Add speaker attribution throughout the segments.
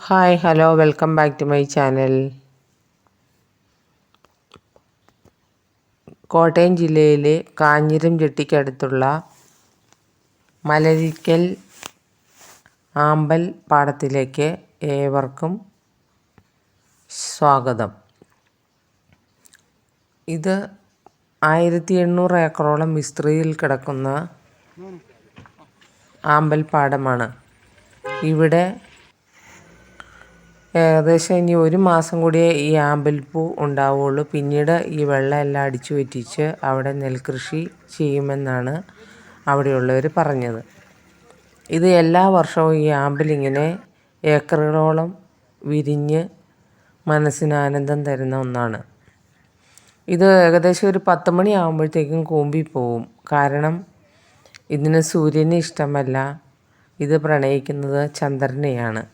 Speaker 1: Hi hello welcome back to my channel. Kottayam ജില്ലയിലെ കാഞ്ഞിരം ജെട്ടിക്കടുത്തുള്ള മലരിക്കൽ ആമ്പൽ പാടത്തിലേക്ക് ഏവർക്കും സ്വാഗതം. ഇത് 1800 ഏക്കറോളം വിസ്തൃതിയിൽ കിടക്കുന്ന ആമ്പൽ പാടമാണ്. ഇവിടെ ഏകദേശം ഇനി 1 മാസം കൂടിയേ ഈ ആമ്പൽപ്പൂ ഉണ്ടാവുകയുള്ളൂ. പിന്നീട് ഈ വെള്ളം എല്ലാം അടിച്ചു വറ്റിച്ച് അവിടെ നെൽകൃഷി ചെയ്യുമെന്നാണ് അവിടെയുള്ളവർ പറഞ്ഞത്. ഇത് എല്ലാ വർഷവും ഈ ആമ്പലിങ്ങനെ ഏക്കറുകളോളം വിരിഞ്ഞ് മനസ്സിന് ആനന്ദം തരുന്ന ഒന്നാണ്. ഇത് ഏകദേശം ഒരു 10 മണി ആകുമ്പോഴത്തേക്കും കൂമ്പിപ്പോവും. കാരണം ഇതിന് സൂര്യനെ ഇഷ്ടമല്ല. ഇത് പ്രണയിക്കുന്നത് ചന്ദ്രനെയാണ്.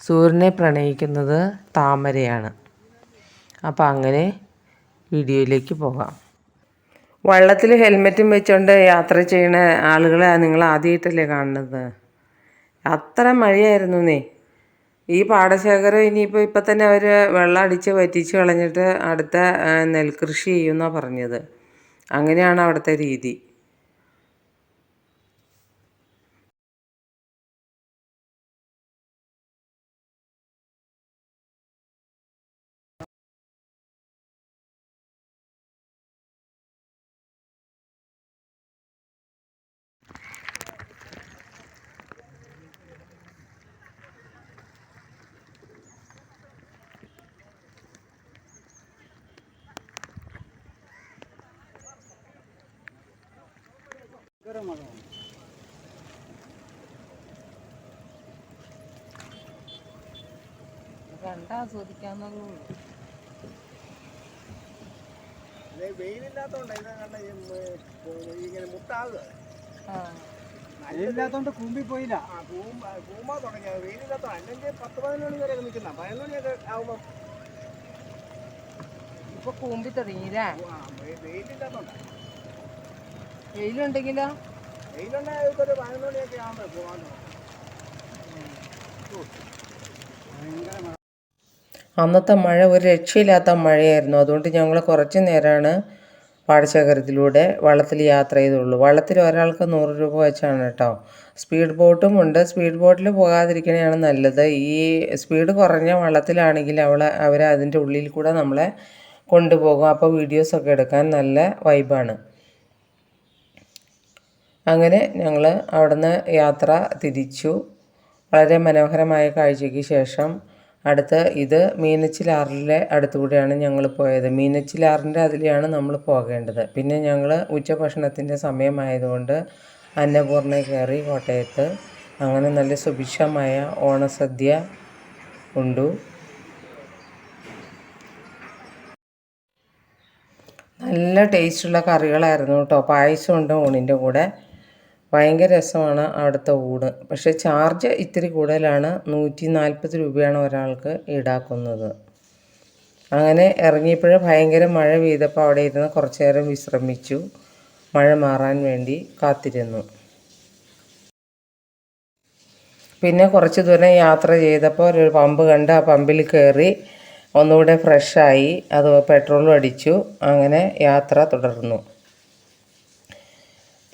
Speaker 1: സൂര്യനെ പ്രണയിക്കുന്നത് താമരയാണ്. അപ്പോൾ അങ്ങനെ വീഡിയോയിലേക്ക് പോകാം. വള്ളത്തിൽ ഹെൽമെറ്റും വെച്ചുകൊണ്ട് യാത്ര ചെയ്യുന്ന ആളുകളെ നിങ്ങൾ ആദ്യമായിട്ടല്ലേ കാണുന്നത്. അത്ര മഴയായിരുന്നേ. ഈ പാടശേഖരം ഇപ്പം തന്നെ അവർ വെള്ളം അടിച്ച് വറ്റിച്ച് കളഞ്ഞിട്ട് അടുത്ത നെൽകൃഷി ചെയ്യുമെന്നാണ് പറഞ്ഞത്. അങ്ങനെയാണ് അവിടുത്തെ രീതി. കണ്ടാസ്വദിക്കാവുന്നതേ
Speaker 2: വെയിലില്ലാത്തോണ്ട് ഇങ്ങനെ മുട്ടാകുക. വെയിലില്ലാത്തോണ്ട് കൂമ്പി പോയില്ല. കൂമ്പാ തുടങ്ങിയ വെയിലില്ലാത്ത അല്ലെങ്കിൽ 10-11 മണി വരെ നിൽക്കുന്ന 11 മണിയൊക്കെ ആവുമ്പോ
Speaker 1: ഇപ്പൊ കൂമ്പി തുടങ്ങിയില്ലേ.
Speaker 2: വെയിലില്ലാത്തോണ്ട.
Speaker 1: വെയിലുണ്ടെങ്കിലോ
Speaker 2: വെയിലുണ്ടായ ഒരു 11 മണിയൊക്കെ ആവുമ്പോ പോകാൻ.
Speaker 1: അന്നത്തെ മഴ ഒരു രക്ഷയില്ലാത്ത മഴയായിരുന്നു. അതുകൊണ്ട് ഞങ്ങൾ കുറച്ച് നേരമാണ് പാടശേഖരത്തിലൂടെ വള്ളത്തിൽ യാത്ര ചെയ്തുള്ളൂ. വള്ളത്തിൽ ഒരാൾക്ക് 100 രൂപ വെച്ചാണ് കേട്ടോ. സ്പീഡ് ബോട്ടും ഉണ്ട്. സ്പീഡ് ബോട്ടിൽ പോകാതിരിക്കണതാണ് നല്ലത്. ഈ സ്പീഡ് കുറഞ്ഞ വള്ളത്തിലാണെങ്കിൽ അവർ അതിൻ്റെ ഉള്ളിൽ കൂടെ നമ്മളെ കൊണ്ടുപോകും. അപ്പോൾ വീഡിയോസൊക്കെ എടുക്കാൻ നല്ല വൈബാണ്. അങ്ങനെ ഞങ്ങൾ അവിടുന്ന് യാത്ര തിരിച്ചു. വളരെ മനോഹരമായ കാഴ്ചയ്ക്ക് ശേഷം ഇത് മീനച്ചിലാറിലെ അടുത്തുകൂടെയാണ് ഞങ്ങൾ പോയത്. മീനച്ചിലാറിൻ്റെ അതിലെയാണ് നമ്മൾ പോകേണ്ടത്. പിന്നെ ഞങ്ങൾ ഉച്ചഭക്ഷണത്തിൻ്റെ സമയമായതുകൊണ്ട് അന്നപൂർണ്ണ കയറി കോട്ടയത്ത്. അങ്ങനെ നല്ല സുഭിക്ഷമായ ഓണസദ്യ ഉണ്ടു. നല്ല ടേസ്റ്റുള്ള കറികളായിരുന്നു കേട്ടോ. പായസം ഉണ്ട് ഊണിൻ്റെ കൂടെ. ഭയങ്കര രസമാണ് അവിടുത്തെ ഊണ്. പക്ഷേ ചാർജ് ഇത്തിരി കൂടുതലാണ്. 140 രൂപയാണ് ഒരാൾക്ക് ഈടാക്കുന്നത്. അങ്ങനെ ഇറങ്ങിയപ്പോൾ ഭയങ്കര മഴ പെയ്തപ്പോൾ അവിടെ ഇരുന്ന് കുറച്ച് നേരം വിശ്രമിച്ചു. മഴ മാറാൻ വേണ്ടി കാത്തിരുന്നു. പിന്നെ കുറച്ച് ദൂരം യാത്ര ചെയ്തപ്പോൾ ഒരു പമ്പ് കണ്ട് ആ പമ്പിൽ കയറി ഒന്നുകൂടെ ഫ്രഷായി. അത് പെട്രോളും അടിച്ചു. അങ്ങനെ യാത്ര തുടർന്നു.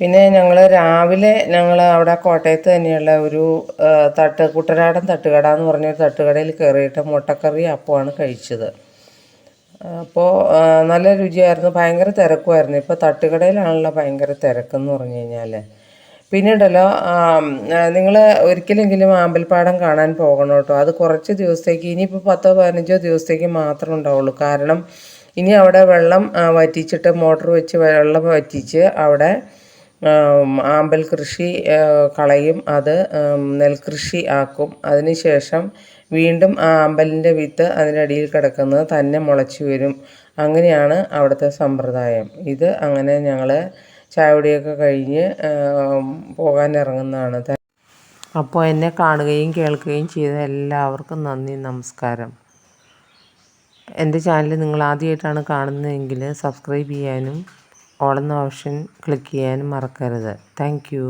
Speaker 1: പിന്നെ രാവിലെ അവിടെ കോട്ടയത്ത് തന്നെയുള്ള ഒരു കുട്ടനാടൻ തട്ടുകട എന്ന് പറഞ്ഞൊരു തട്ടുകടയിൽ കയറിയിട്ട് മുട്ടക്കറി അപ്പമാണ് കഴിച്ചത്. അപ്പോൾ നല്ല രുചിയായിരുന്നു. ഭയങ്കര തിരക്കുമായിരുന്നു. ഇപ്പോൾ തട്ടുകടയിലാണല്ലോ ഭയങ്കര തിരക്കെന്ന് പറഞ്ഞു കഴിഞ്ഞാൽ. പിന്നീടല്ലോ നിങ്ങൾ ഒരിക്കലെങ്കിലും ആമ്പൽപ്പാടം കാണാൻ പോകണം കേട്ടോ. അത് കുറച്ച് ദിവസത്തേക്ക്, ഇനിയിപ്പോൾ 10-15 ദിവസത്തേക്ക് മാത്രമേ ഉണ്ടാവുള്ളൂ. കാരണം ഇനി അവിടെ വെള്ളം വറ്റിച്ചിട്ട് മോട്ടർ വെച്ച് വെള്ളം വറ്റിച്ച് അവിടെ ആമ്പൽ കൃഷി കളയും. അത് നെൽകൃഷി ആക്കും. അതിനുശേഷം വീണ്ടും ആ ആമ്പലിൻ്റെ വിത്ത് അതിനടിയിൽ കിടക്കുന്നത് തന്നെ മുളച്ചു വരും. അങ്ങനെയാണ് അവിടുത്തെ സമ്പ്രദായം. അങ്ങനെ ഞങ്ങൾ ചായകുടിയൊക്കെ കഴിഞ്ഞ് പോകാൻ ഇറങ്ങുന്നതാണ്. അപ്പോൾ എന്നെ കാണുകയും കേൾക്കുകയും ചെയ്ത എല്ലാവർക്കും നന്ദി, നമസ്കാരം. എൻ്റെ ചാനൽ നിങ്ങൾ ആദ്യമായിട്ടാണ് കാണുന്നതെങ്കിൽ സബ്സ്ക്രൈബ് ചെയ്യാനും ഓൾ എന്ന ഓപ്ഷൻ ക്ലിക്ക് ചെയ്യാനും മറക്കരുത്. Thank you.